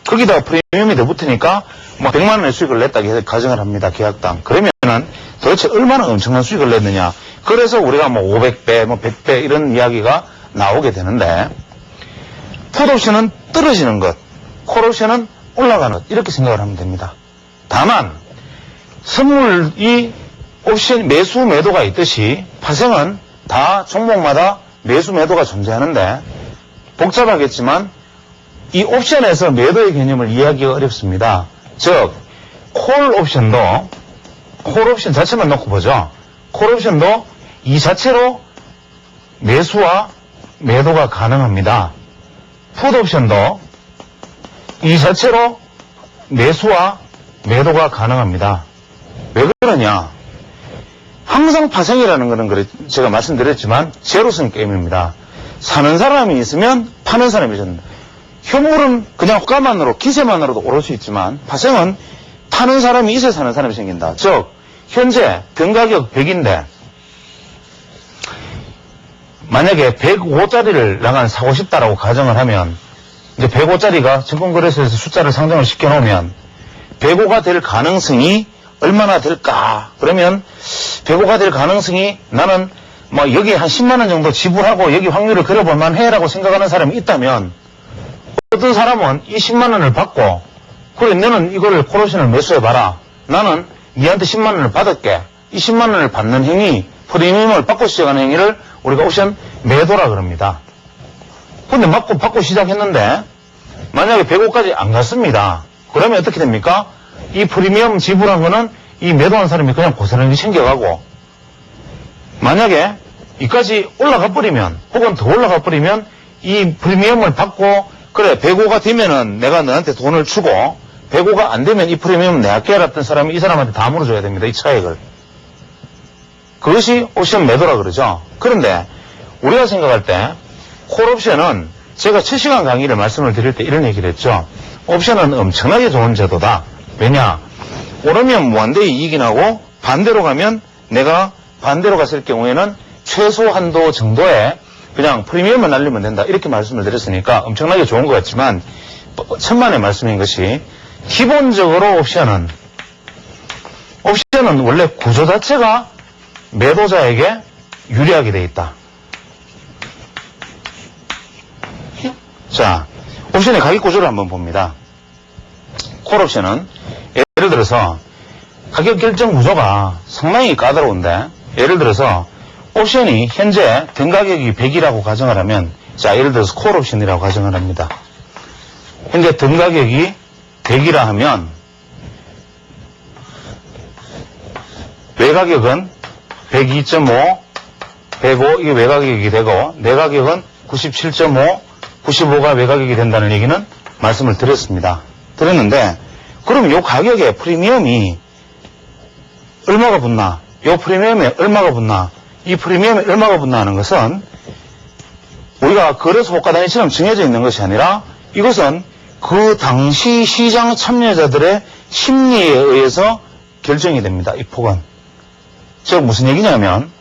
거기다가 프리미엄이 더 붙으니까 뭐 100만원의 수익을 냈다 가정을 합니다. 계약당. 그러면은 도대체 얼마나 엄청난 수익을 냈느냐. 그래서 우리가 뭐 500배, 뭐 100배 이런 이야기가 나오게 되는데 풋옵션은 떨어지는 것, 콜옵션은 올라가는 것 이렇게 생각을 하면 됩니다. 다만 선물이 옵션 매수 매도가 있듯이 파생은 다 종목마다 매수 매도가 존재하는데 복잡하겠지만 이 옵션에서 매도의 개념을 이해하기가 어렵습니다. 즉 콜옵션 자체만 놓고 보죠. 콜옵션도 이 자체로 매수와 매도가 가능합니다. 풋옵션도 이 자체로 매수와 매도가 가능합니다. 왜 그러냐? 항상 파생이라는 것은 제가 말씀드렸지만 제로섬 게임입니다. 사는 사람이 있으면 파는 사람이 있습니다. 현물은 그냥 호가만으로 기세만으로도 오를 수 있지만 파생은 파는 사람이 있어야 사는 사람이 생긴다. 즉 현재 등가격 100인데 만약에 105짜리를 나간 사고 싶다라고 가정을 하면 이제 105짜리가 증권거래소에서 숫자를 상정을 시켜놓으면 105가 될 가능성이 얼마나 될까? 그러면 105가 될 가능성이 나는 뭐 여기에 한 10만원 정도 지불하고 여기 확률을 그려볼만 해라고 생각하는 사람이 있다면 어떤 사람은 이 10만원을 받고 그래 너는 이거를 콜옵션을 매수해봐라. 나는 니한테 10만원을 받을게. 이 10만원을 받는 행위, 프리미엄을 받고 시작하는 행위를 우리가 옵션 매도라 그럽니다. 근데 받고 시작했는데 만약에 105까지 안 갔습니다. 그러면 어떻게 됩니까? 이 프리미엄 지불한 거는 이 매도한 사람이 그냥 고스란히 챙겨가고 만약에 이까지 올라가 버리면 혹은 더 올라가 버리면 이 프리미엄을 받고 그래 105가 되면은 내가 너한테 돈을 주고 105가 안 되면 이 프리미엄 내가 깨알았던 사람이 이 사람한테 다 물어줘야 됩니다. 이 차액을. 그것이 옵션 매도라 그러죠. 그런데 우리가 생각할 때 콜옵션은 제가 7시간 강의를 말씀을 드릴 때 이런 얘기를 했죠. 옵션은 엄청나게 좋은 제도다. 왜냐? 오르면 무한대의 이익이 나고 반대로 가면 내가 반대로 갔을 경우에는 최소 한도 정도의 그냥 프리미엄만 날리면 된다. 이렇게 말씀을 드렸으니까 엄청나게 좋은 것 같지만 천만의 말씀인 것이 기본적으로 옵션은 원래 구조 자체가 매도자에게 유리하게 돼 있다. 자, 옵션의 가격 구조를 한번 봅니다. 콜옵션은 예를 들어서 가격 결정 구조가 상당히 까다로운데 예를 들어서 옵션이 현재 등 가격이 100이라고 가정을 하면 자 예를 들어서 콜옵션이라고 가정을 합니다. 현재 등 가격이 100이라 하면 외가격은 102.5, 105 이게 외가격이 되고 내가격은 97.5, 95가 외가격이 된다는 얘기는 말씀을 드렸는데 그럼 요 가격에 프리미엄이 얼마가 붙나? 요 프리미엄에 얼마가 붙나? 이 프리미엄에 얼마가 붙나 하는 것은 우리가 거래소 호가단위처럼 정해져 있는 것이 아니라 이것은 그 당시 시장 참여자들의 심리에 의해서 결정이 됩니다. 이 폭은. 즉 무슨 얘기냐면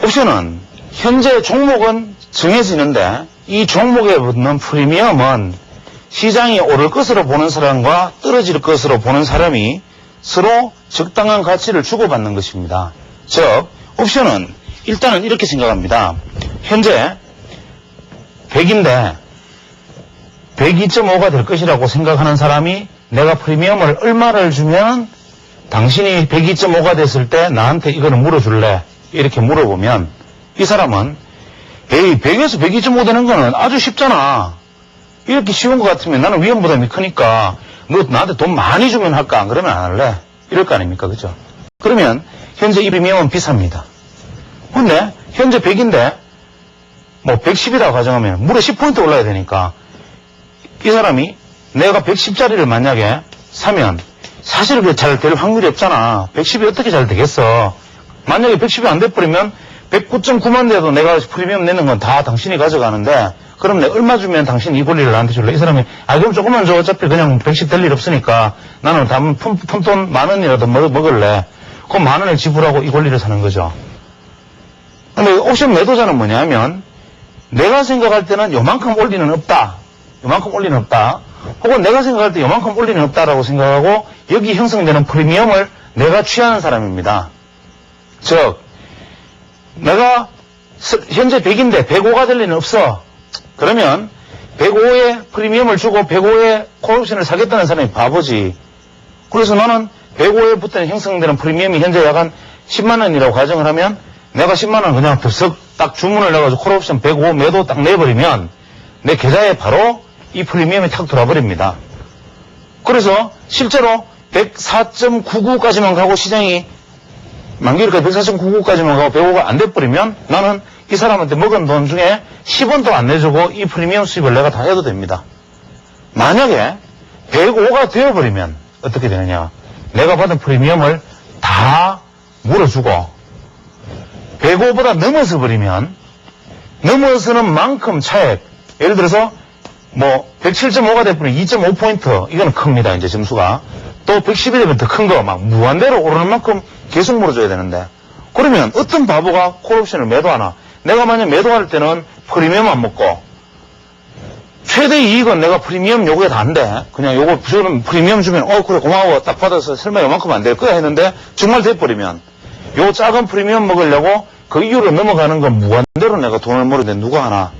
옵션은 현재 종목은 정해지는데 이 종목에 붙는 프리미엄은 시장이 오를 것으로 보는 사람과 떨어질 것으로 보는 사람이 서로 적당한 가치를 주고받는 것입니다. 즉 옵션은 일단은 이렇게 생각합니다. 현재 100인데 102.5가 될 것이라고 생각하는 사람이 내가 프리미엄을 얼마를 주면 당신이 102.5가 됐을 때 나한테 이거를 물어줄래? 이렇게 물어보면 이 사람은 에이 100에서 102.5 되는 거는 아주 쉽잖아. 이렇게 쉬운 것 같으면 나는 위험 부담이 크니까 너 나한테 돈 많이 주면 할까? 안 그러면 안 할래? 이럴 거 아닙니까? 그죠? 그러면 현재 이 프리미엄은 비쌉니다. 근데 현재 100인데 뭐 110이라고 가정하면 무려 10포인트 올라야 되니까 이 사람이 내가 110짜리를 만약에 사면 사실 그게 잘 될 확률이 없잖아. 110이 어떻게 잘 되겠어. 만약에 110이 안 돼버리면 109.9만 돼도 내가 프리미엄 내는 건 다 당신이 가져가는데 그럼 내가 얼마 주면 당신이 이 권리를 나한테 줄래? 이 사람이 그럼 조금만 줘. 어차피 그냥 110 될 일 없으니까 나는 다음 푼돈 10,000원이라도 먹을래. 그럼 10,000원을 지불하고 이 권리를 사는 거죠. 근데 옵션 매도자는 뭐냐면 내가 생각할 때는 요만큼 올리는 없다. 요만큼 올리는 없다. 혹은 내가 생각할 때 요만큼 올리는 없다라고 생각하고 여기 형성되는 프리미엄을 내가 취하는 사람입니다. 즉 내가 현재 100인데 105가 될 리는 없어. 그러면 105에 프리미엄을 주고 105에 콜옵션을 사겠다는 사람이 바보지. 그래서 너는 105에 붙는 형성되는 프리미엄이 현재 약 한 10만 원이라고 가정을 하면 내가 10만 원 그냥 덥석 딱 주문을 내가지고 콜옵션 105 매도 딱 내버리면 내 계좌에 바로 이 프리미엄이 탁 돌아버립니다. 그래서 실제로 104.99까지만 가고 시장이 만기일까지 104.99까지만 가고 105가 안 돼버리면 나는 이 사람한테 먹은 돈 중에 10원도 안 내주고 이 프리미엄 수입을 내가 다 해도 됩니다. 만약에 105가 되어버리면 어떻게 되느냐. 내가 받은 프리미엄을 다 물어주고 105보다 넘어서 버리면 넘어서는 만큼 차액 예를 들어서 뭐 107.5가 돼버리면 2.5포인트 이거는 큽니다. 이제 점수가 또 110이 되면 더 큰 거 막 무한대로 오르는 만큼 계속 물어줘야 되는데 그러면 어떤 바보가 콜옵션을 매도하나. 내가 만약 매도할 때는 프리미엄 안 먹고 최대 이익은 내가 프리미엄 요구에 다 안 돼. 그냥 요거 주는 프리미엄 주면 그래 고마워 딱 받아서 설마 요만큼 안 될 거야 했는데 정말 돼버리면 요 작은 프리미엄 먹으려고 그 이유로 넘어가는 건 무한대로 내가 돈을 벌어야 누가 하나.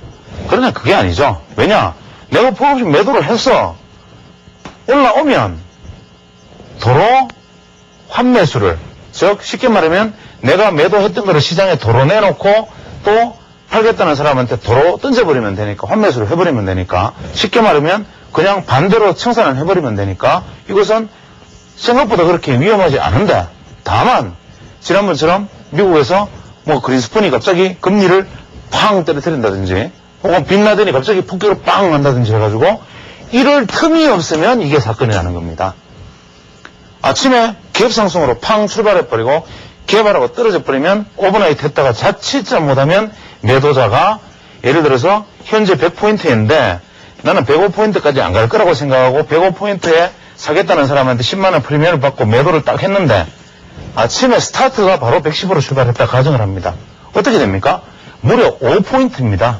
그러냐 그게 아니죠. 왜냐 내가 콜옵션 매도를 했어. 올라오면 도로 환매수를 즉 쉽게 말하면 내가 매도했던 거를 시장에 도로 내놓고 또 팔겠다는 사람한테 도로 던져버리면 되니까 환매수를 해버리면 되니까 쉽게 말하면 그냥 반대로 청산을 해버리면 되니까 이것은 생각보다 그렇게 위험하지 않은데 다만 지난번처럼 미국에서 뭐 그린스펀이 갑자기 금리를 팡 떨어뜨린다든지 혹은 빈라덴이 갑자기 폭격을 빵 한다든지 해가지고 이럴 틈이 없으면 이게 사건이 나는 겁니다. 아침에 기업상승으로 팡 출발해버리고 개발하고 떨어져버리면 오버나이트 했다가 자칫 잘못하면 매도자가 예를 들어서 현재 100포인트인데 나는 105포인트까지 안 갈 거라고 생각하고 105포인트에 사겠다는 사람한테 10만원 프리미엄을 받고 매도를 딱 했는데 아침에 스타트가 바로 110으로 출발했다 가정을 합니다. 어떻게 됩니까? 무려 5포인트입니다.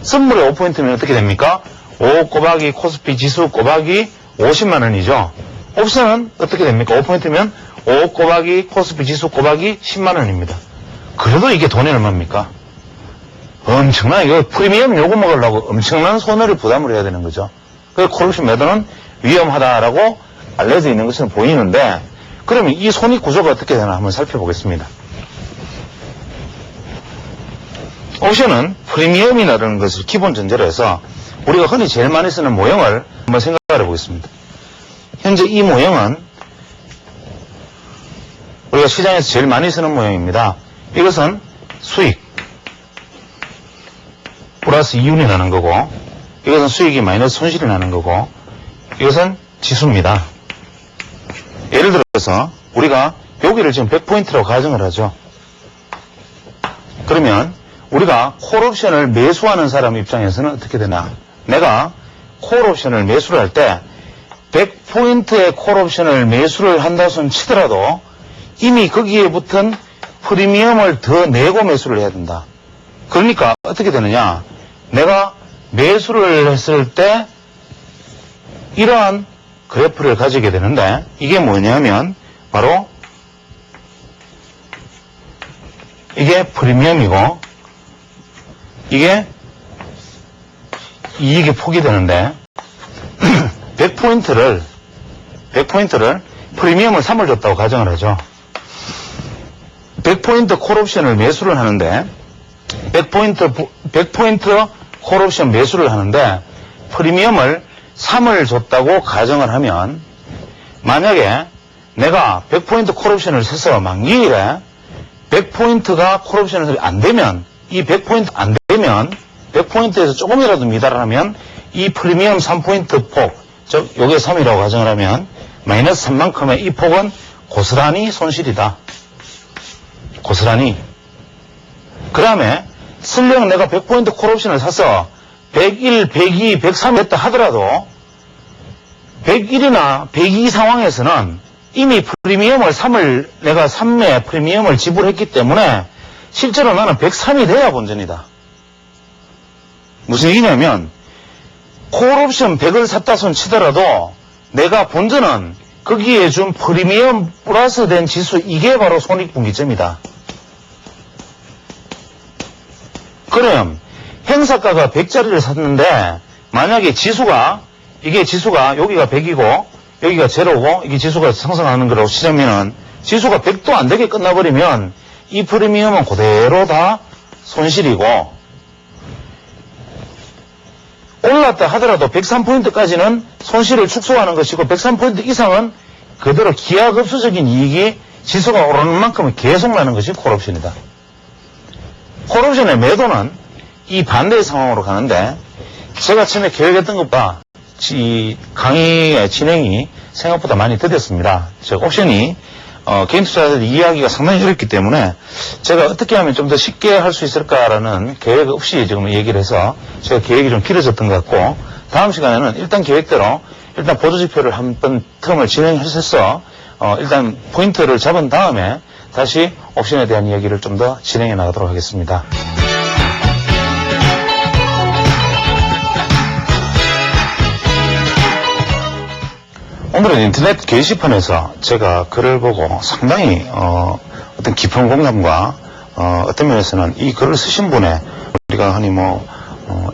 선물의 5포인트면 어떻게 됩니까? 5 곱하기 코스피 지수 곱하기 50만원이죠. 옵션은 어떻게 됩니까? 5포인트면 5 곱하기 코스피 지수 곱하기 10만원입니다. 그래도 이게 돈이 얼마입니까? 엄청난, 이거 프리미엄 요금 먹으려고 엄청난 손해를 부담을 해야 되는 거죠. 그래서 콜옵션 매도는 위험하다라고 알려져 있는 것처럼 보이는데, 그러면 이 손익 구조가 어떻게 되나 한번 살펴보겠습니다. 옵션은 프리미엄이라는 것을 기본 전제로 해서 우리가 흔히 제일 많이 쓰는 모형을 한번 생각해 보겠습니다. 현재 이 모형은 우리가 시장에서 제일 많이 쓰는 모양입니다. 이것은 수익 플러스 이윤이 나는 거고, 이것은 수익이 마이너스 손실이 나는 거고, 이것은 지수입니다. 예를 들어서 우리가 여기를 지금 100포인트라고 가정을 하죠. 그러면 우리가 콜옵션을 매수하는 사람 입장에서는 어떻게 되나? 내가 콜옵션을 매수를 할 때 100포인트의 콜옵션을 매수를 한다 손 치더라도 이미 거기에 붙은 프리미엄을 더 내고 매수를 해야 된다. 그러니까 어떻게 되느냐? 내가 매수를 했을 때 이러한 그래프를 가지게 되는데, 이게 뭐냐면 바로 이게 프리미엄이고 이게 이익의 폭이 되는데 100포인트를 프리미엄을 3을 줬다고 가정을 하죠. 100포인트 콜옵션을 매수를 하는데 100포인트 콜옵션 매수를 하는데 프리미엄을 3을 줬다고 가정을 하면, 만약에 내가 100포인트 콜옵션을 사서 만기일에 100포인트가 콜옵션이 안 되면, 이 100포인트 안 되면 100포인트에서 조금이라도 미달을 하면 이 프리미엄 3포인트 폭, 즉 요게 3이라고 가정을 하면 마이너스 3만큼의 이 폭은 고스란히 손실이다. 고스란히. 그 다음에 설령 내가 100포인트 콜옵션을 사서 101, 102, 103 했다 하더라도 101이나 102 상황에서는 이미 프리미엄을 내가 3매 프리미엄을 지불했기 때문에 실제로 나는 103이 돼야 본전이다. 무슨 얘기냐면 콜옵션 100을 샀다 손 치더라도 내가 본전은 거기에 준 프리미엄 플러스 된 지수, 이게 바로 손익분기점이다. 그럼 행사가가 100짜리를 샀는데 만약에 이게 지수가 여기가 100이고 여기가 0고 이게 지수가 상승하는 거라고 치자면은 지수가 100도 안 되게 끝나버리면 이 프리미엄은 그대로 다 손실이고, 올랐다 하더라도 103포인트까지는 손실을 축소하는 것이고 103포인트 이상은 그대로 기하급수적인 이익이 지수가 오르는 만큼은 계속 나는 것이 콜옵션이다. 콜옵션의 매도는 이 반대의 상황으로 가는데, 제가 처음에 계획했던 것보다 이 강의의 진행이 생각보다 많이 더뎠습니다. 즉 옵션이 개인 투자자들 이해하기가 상당히 어렵기 때문에 제가 어떻게 하면 좀 더 쉽게 할 수 있을까라는 계획 없이 지금 얘기를 해서 제가 계획이 좀 길어졌던 것 같고, 다음 시간에는 일단 계획대로 일단 보조지표를 한번 텀을 진행해서 일단 포인트를 잡은 다음에 다시 옵션에 대한 이야기를 좀 더 진행해 나가도록 하겠습니다. 오늘은 인터넷 게시판에서 제가 글을 보고 상당히 어떤 깊은 공감과 어떤 면에서는 이 글을 쓰신 분의, 우리가 흔히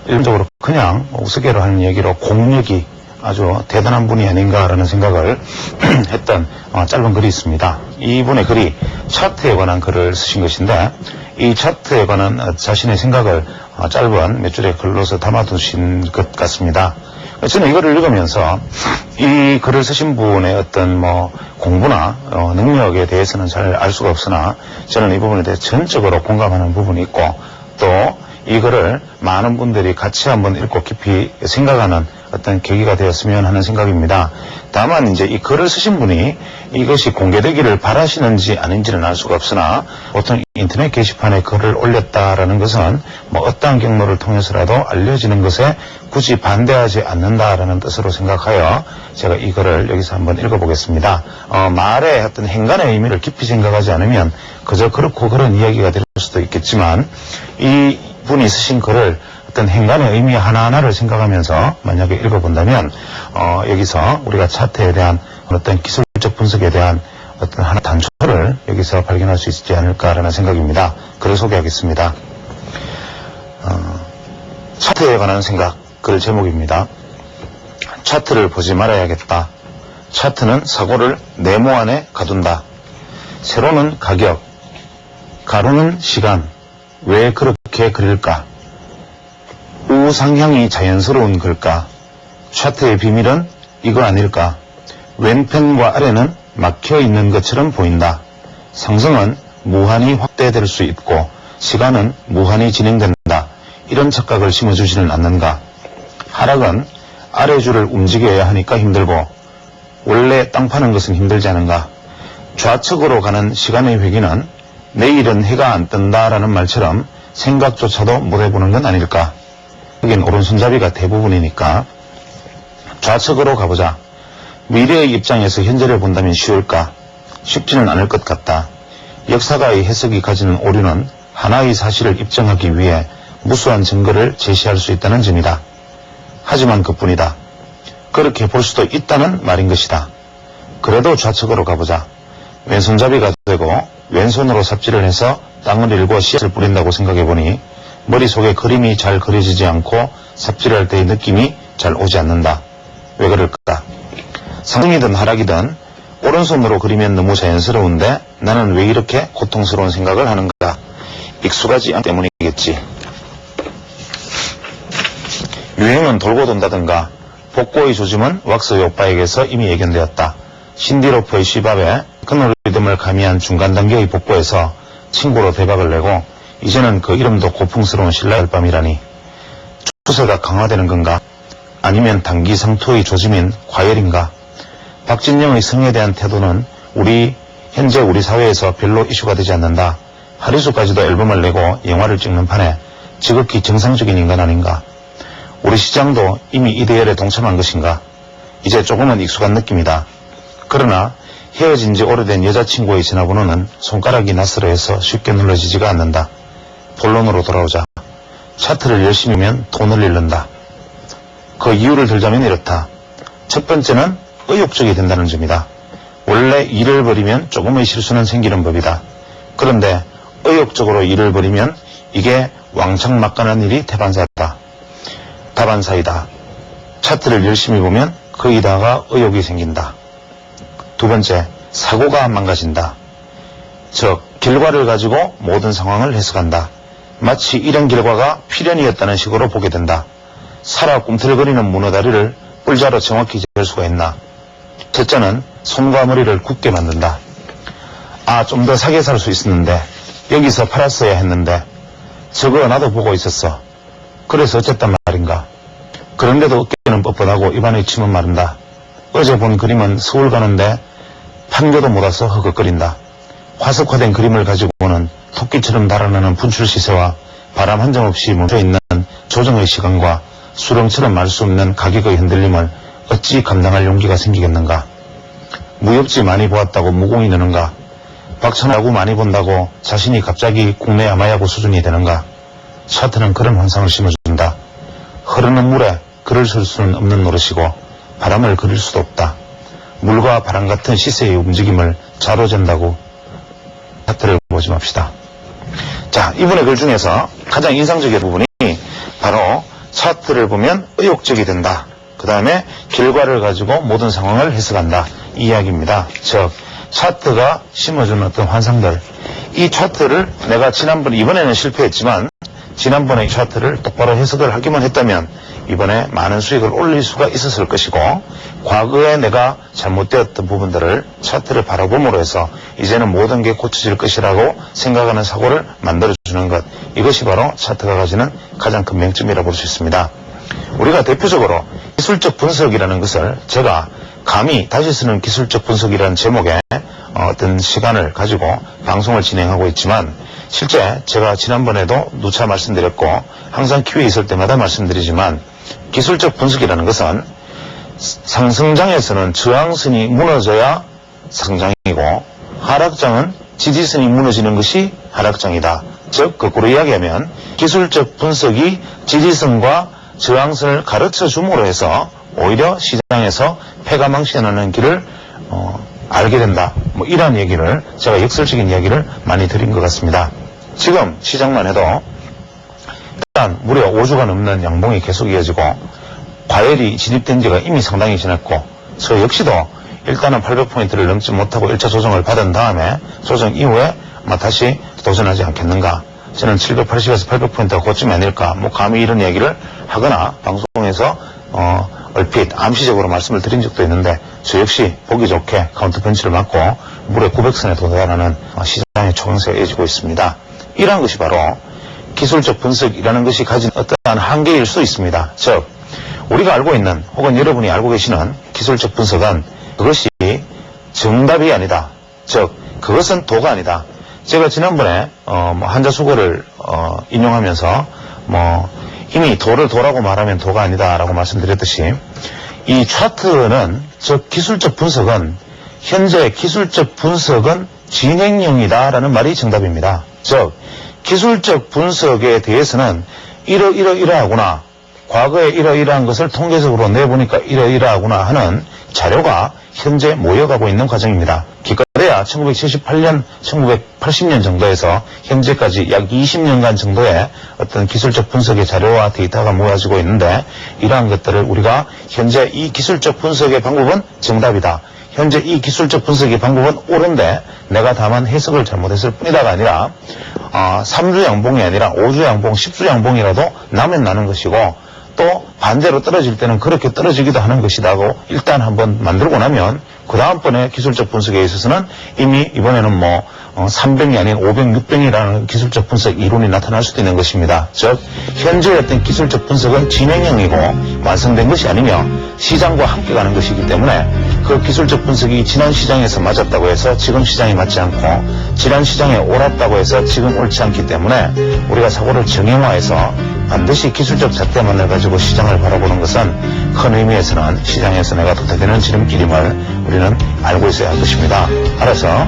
일반적으로 그냥 우스개로 하는 얘기로 공력이 아주 대단한 분이 아닌가라는 생각을 했던 짧은 글이 있습니다. 이분의 글이 차트에 관한 글을 쓰신 것인데, 이 차트에 관한 자신의 생각을 짧은 몇 줄의 글로서 담아두신 것 같습니다. 저는 이거를 읽으면서 이 글을 쓰신 분의 어떤 공부나 능력에 대해서는 잘 알 수가 없으나 저는 이 부분에 대해 전적으로 공감하는 부분이 있고, 또 이 글을 많은 분들이 같이 한번 읽고 깊이 생각하는 어떤 계기가 되었으면 하는 생각입니다. 다만 이제 이 글을 쓰신 분이 이것이 공개되기를 바라시는지 아닌지는 알 수가 없으나, 보통 인터넷 게시판에 글을 올렸다라는 것은 어떠한 경로를 통해서라도 알려지는 것에 굳이 반대하지 않는다라는 뜻으로 생각하여 제가 이 글을 여기서 한번 읽어보겠습니다. 말의 어떤 행간의 의미를 깊이 생각하지 않으면 그저 그렇고 그런 이야기가 될 수도 있겠지만, 이 분이 쓰신 글을 어떤 행간의 의미 하나하나를 생각하면서 만약에 읽어본다면 여기서 우리가 차트에 대한 어떤 기술적 분석에 대한 어떤 하나 단초를 여기서 발견할 수 있지 않을까라는 생각입니다. 글을 소개하겠습니다. 차트에 관한 생각, 글 제목입니다. 차트를 보지 말아야겠다. 차트는 사고를 네모 안에 가둔다. 세로는 가격, 가로는 시간. 왜 그렇게 그릴까? 우상향이 자연스러운 걸까? 차트의 비밀은 이거 아닐까? 왼편과 아래는 막혀 있는 것처럼 보인다. 상승은 무한히 확대될 수 있고 시간은 무한히 진행된다. 이런 착각을 심어주지는 않는가. 하락은 아래줄을 움직여야 하니까 힘들고 원래 땅 파는 것은 힘들지 않은가. 좌측으로 가는 시간의 회귀는 내일은 해가 안 뜬다라는 말처럼 생각조차도 못 해보는 건 아닐까. 여긴 오른손잡이가 대부분이니까 좌측으로 가보자. 미래의 입장에서 현재를 본다면 쉬울까? 쉽지는 않을 것 같다. 역사가의 해석이 가지는 오류는 하나의 사실을 입증하기 위해 무수한 증거를 제시할 수 있다는 점이다. 하지만 그뿐이다. 그렇게 볼 수도 있다는 말인 것이다. 그래도 좌측으로 가보자. 왼손잡이가 되고 왼손으로 삽질을 해서 땅을 일고 씨앗을 뿌린다고 생각해보니 머릿속에 그림이 잘 그려지지 않고 삽질할 때의 느낌이 잘 오지 않는다. 왜 그럴까? 상승이든 하락이든 오른손으로 그리면 너무 자연스러운데 나는 왜 이렇게 고통스러운 생각을 하는가? 익숙하지 않기 때문이겠지. 유행은 돌고 돈다든가 복고의 조짐은 왁스의 오빠에게서 이미 예견되었다. 신디로프의 시밥에 큰 리듬을 가미한 중간 단계의 복고에서 친구로 대박을 내고 이제는 그 이름도 고풍스러운 신라열밤이라니. 추세가 강화되는 건가? 아니면 단기 상투의 조짐인 과열인가? 박진영의 성에 대한 태도는 현재 우리 사회에서 별로 이슈가 되지 않는다. 하리수까지도 앨범을 내고 영화를 찍는 판에 지극히 정상적인 인간 아닌가? 우리 시장도 이미 이 대열에 동참한 것인가? 이제 조금은 익숙한 느낌이다. 그러나 헤어진 지 오래된 여자친구의 전화번호는 손가락이 낯설어해서 쉽게 눌러지지가 않는다. 본론으로 돌아오자. 차트를 열심히 하면 돈을 잃는다. 그 이유를 들자면 이렇다. 첫 번째는 의욕적이 된다는 점이다. 원래 일을 벌이면 조금의 실수는 생기는 법이다. 그런데 의욕적으로 일을 벌이면 이게 왕창 막간한 일이 태반사다. 다반사이다. 차트를 열심히 보면 거기다가 의욕이 생긴다. 두 번째, 사고가 망가진다. 즉, 결과를 가지고 모든 상황을 해석한다. 마치 이런 결과가 필연이었다는 식으로 보게 된다. 살아 꿈틀거리는 문어다리를 뿔자로 정확히 잴 수가 있나. 첫째는 손과 머리를 굳게 만든다. 아, 좀 더 사게 살 수 있었는데 여기서 팔았어야 했는데 저거 나도 보고 있었어. 그래서 어쨌단 말인가. 그런데도 어깨는 뻣뻣하고 입안에 침은 마른다. 어제 본 그림은 서울 가는데 판교도 못 와서 허걱거린다. 화석화된 그림을 가지고는 토끼처럼 달아나는 분출 시세와 바람 한 점 없이 멈춰있는 조정의 시간과 수렁처럼 말 수 없는 가격의 흔들림을 어찌 감당할 용기가 생기겠는가. 무협지 많이 보았다고 무공이 느는가. 박찬하고 많이 본다고 자신이 갑자기 국내 아마야구 수준이 되는가. 차트는 그런 환상을 심어준다. 흐르는 물에 글을 쓸 수는 없는 노릇이고 바람을 그릴 수도 없다. 물과 바람 같은 시세의 움직임을 자로 잰다고. 차트를 보지 맙시다. 자, 이분의 글 중에서 가장 인상적인 부분이 바로 차트를 보면 의욕적이 된다. 그 다음에 결과를 가지고 모든 상황을 해석한다. 이 이야기입니다. 즉, 차트가 심어주는 어떤 환상들. 이 차트를 내가 이번에는 실패했지만 지난번에 이 차트를 똑바로 해석을 하기만 했다면 이번에 많은 수익을 올릴 수가 있었을 것이고, 과거에 내가 잘못되었던 부분들을 차트를 바라봄으로 해서 이제는 모든 게 고쳐질 것이라고 생각하는 사고를 만들어주는 것. 이것이 바로 차트가 가지는 가장 큰 맹점이라고 볼 수 있습니다. 우리가 대표적으로 기술적 분석이라는 것을 제가 감히 다시 쓰는 기술적 분석이라는 제목의 어떤 시간을 가지고 방송을 진행하고 있지만, 실제 제가 지난번에도 누차 말씀드렸고 항상 기회에 있을 때마다 말씀드리지만, 기술적 분석이라는 것은 상승장에서는 저항선이 무너져야 상장이고 하락장은 지지선이 무너지는 것이 하락장이다. 즉, 거꾸로 이야기하면 기술적 분석이 지지선과 저항선을 가르쳐 줌으로 해서 오히려 시장에서 패가망신하는 길을 알게 된다. 이런 얘기를, 제가 역설적인 이야기를 많이 드린 것 같습니다. 지금 시장만 해도 일단 무려 5주가 넘는 양봉이 계속 이어지고 과열이 진입된 지가 이미 상당히 지났고, 저 역시도 일단은 800포인트를 넘지 못하고 1차 조정을 받은 다음에 조정 이후에 다시 도전하지 않겠는가. 저는 780에서 800포인트가 고점이 아닐까, 감히 이런 얘기를 하거나 방송에서 얼핏 암시적으로 말씀을 드린 적도 있는데 저 역시 보기 좋게 카운터 펀치를 맞고 무려 900선에 도달하는 시장의 초강세가 이어지고 있습니다. 이러한 것이 바로 기술적 분석이라는 것이 가진 어떠한 한계일 수 있습니다. 즉 우리가 알고 있는 혹은 여러분이 알고 계시는 기술적 분석은 그것이 정답이 아니다. 즉 그것은 도가 아니다. 제가 지난번에 한자수거를 인용하면서 이미 도를 도라고 말하면 도가 아니다라고 말씀드렸듯이 이 차트는 즉 기술적 분석은 현재 기술적 분석은 진행형이다라는 말이 정답입니다. 즉 기술적 분석에 대해서는 이러이러하구나, 과거에 이러이러한 것을 통계적으로 내보니까 이러이러하구나 하는 자료가 현재 모여가고 있는 과정입니다. 기껏해야 1978년, 1980년 정도에서 현재까지 약 20년간 정도의 어떤 기술적 분석의 자료와 데이터가 모아지고 있는데 이러한 것들을 우리가 현재 이 기술적 분석의 방법은 정답이다. 현재 이 기술적 분석의 방법은 옳은데 내가 다만 해석을 잘못했을 뿐이다가 아니라 3주 양봉이 아니라 5주 양봉, 10주 양봉이라도 나면 나는 것이고 또 반대로 떨어질 때는 그렇게 떨어지기도 하는 것이다고 일단 한번 만들고 나면 그 다음번에 기술적 분석에 있어서는 이미 이번에는 3병이 아닌 5병, 6병이라는 기술적 분석 이론이 나타날 수도 있는 것입니다. 즉 현재 어떤 기술적 분석은 진행형이고 완성된 것이 아니며 시장과 함께 가는 것이기 때문에 그 기술적 분석이 지난 시장에서 맞았다고 해서 지금 시장이 맞지 않고 지난 시장에 옳았다고 해서 지금 옳지 않기 때문에 우리가 사고를 정형화해서 반드시 기술적 잣대만을 가지고 시장을 바라보는 것은 큰 의미에서는 시장에서 내가 도태되는 지름길임을 우리는 알고 있어야 할 것입니다. 따라서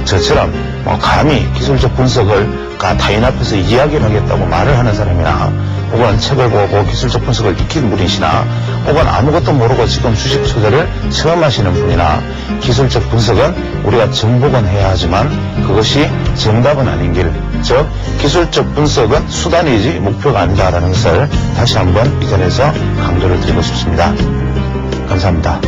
저처럼 감히 기술적 분석을 타인 앞에서 이야기를 하겠다고 말을 하는 사람이나 혹은 책을 보고 기술적 분석을 익힌 분이시나 혹은 아무것도 모르고 지금 주식 투자를 처음 하시는 분이나 기술적 분석은 우리가 정복은 해야 하지만 그것이 정답은 아닌 길, 즉 기술적 분석은 수단이지 목표가 아니다라는 것을 다시 한번 이 자리에서 강조를 드리고 싶습니다. 감사합니다.